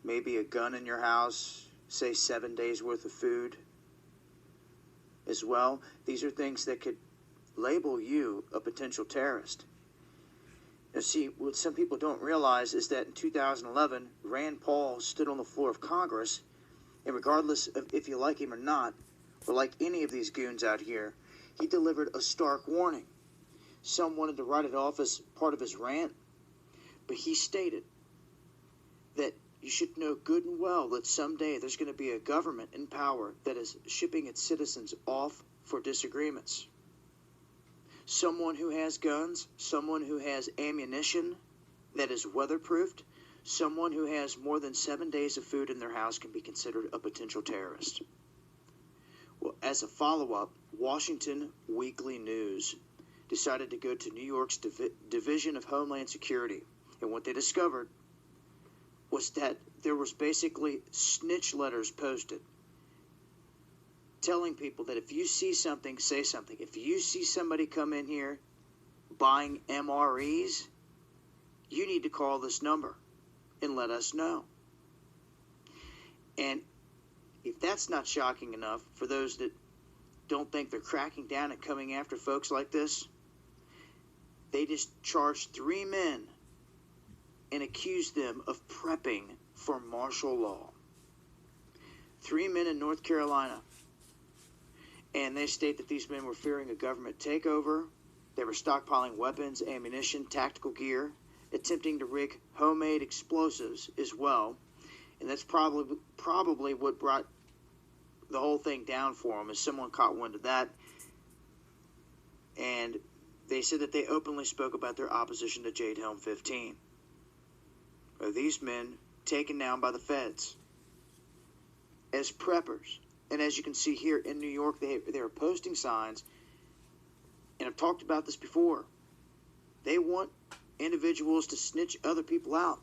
maybe a gun in your house, say 7 days worth of food as well. These are things that could label you a potential terrorist. Now, see, what some people don't realize is that in 2011, Rand Paul stood on the floor of Congress, and regardless of if you like him or not, or like any of these goons out here, he delivered a stark warning. Some wanted to write it off as part of his rant, but he stated that you should know good and well that someday there's going to be a government in power that is shipping its citizens off for disagreements. Someone who has guns, someone who has ammunition that is weatherproofed, someone who has more than 7 days of food in their house can be considered a potential terrorist. Well, as a follow-up, Washington Weekly News decided to go to New York's Division of Homeland Security, and what they discovered was that there was basically snitch letters posted telling people that if you see something, say something. If you see somebody come in here buying MREs, you need to call this number and let us know. And if that's not shocking enough for those that don't think they're cracking down and coming after folks like this, they just charged 3 men and accused them of prepping for martial law. 3 men in North Carolina. And they state that these men were fearing a government takeover. They were stockpiling weapons, ammunition, tactical gear, attempting to rig homemade explosives as well. And that's probably what brought the whole thing down for them, is someone caught wind of that. And they said that they openly spoke about their opposition to Jade Helm 15. Are these men taken down by the feds as preppers? And as you can see here in New York, they are posting signs, and I've talked about this before. They want individuals to snitch other people out.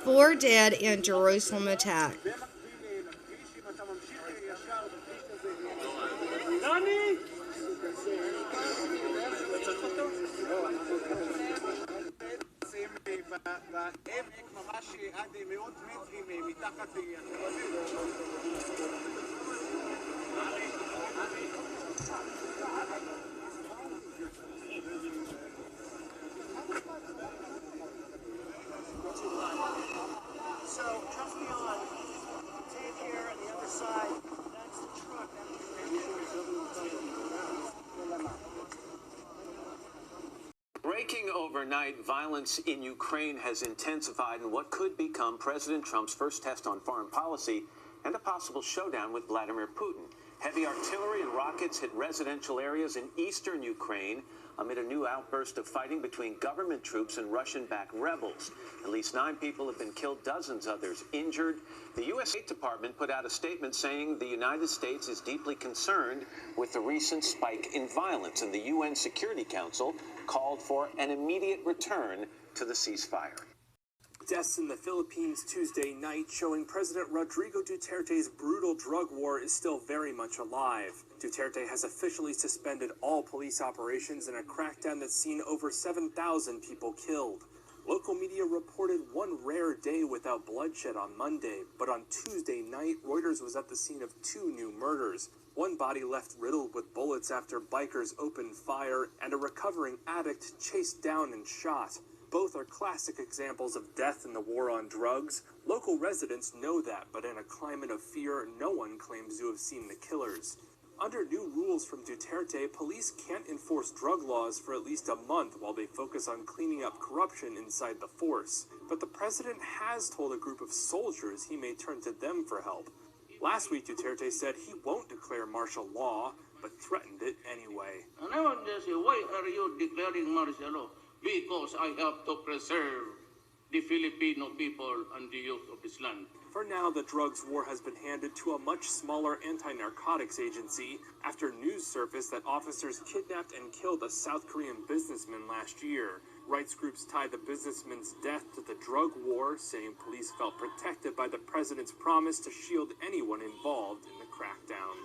Four dead in Jerusalem attack. So just beyond, Dave here on the other side, that's the truck. Breaking overnight, violence in Ukraine has intensified in what could become President Trump's first test on foreign policy and a possible showdown with Vladimir Putin. Heavy artillery and rockets hit residential areas in eastern Ukraine amid a new outburst of fighting between government troops and Russian-backed rebels. At least 9 people have been killed, dozens others injured. The U.S. State Department put out a statement saying the United States is deeply concerned with the recent spike in violence, and the UN Security Council called for an immediate return to the ceasefire. Deaths in the Philippines Tuesday night showing President Rodrigo Duterte's brutal drug war is still very much alive. Duterte has officially suspended all police operations in a crackdown that's seen over 7,000 people killed. Local media reported one rare day without bloodshed on Monday, but on Tuesday night, Reuters was at the scene of 2 new murders. One body left riddled with bullets after bikers opened fire, and a recovering addict chased down and shot. Both are classic examples of death in the war on drugs. Local residents know that, but in a climate of fear, no one claims to have seen the killers. Under new rules from Duterte, police can't enforce drug laws for at least a month while they focus on cleaning up corruption inside the force. But the president has told a group of soldiers he may turn to them for help. Last week, Duterte said he won't declare martial law, but threatened it anyway. And I want to say, why are you declaring martial law? Because I have to preserve the Filipino people and the youth of this land. For now, the drugs war has been handed to a much smaller anti-narcotics agency after news surfaced that officers kidnapped and killed a South Korean businessman last year. Rights groups tied the businessman's death to the drug war, saying police felt protected by the president's promise to shield anyone involved in the crackdown.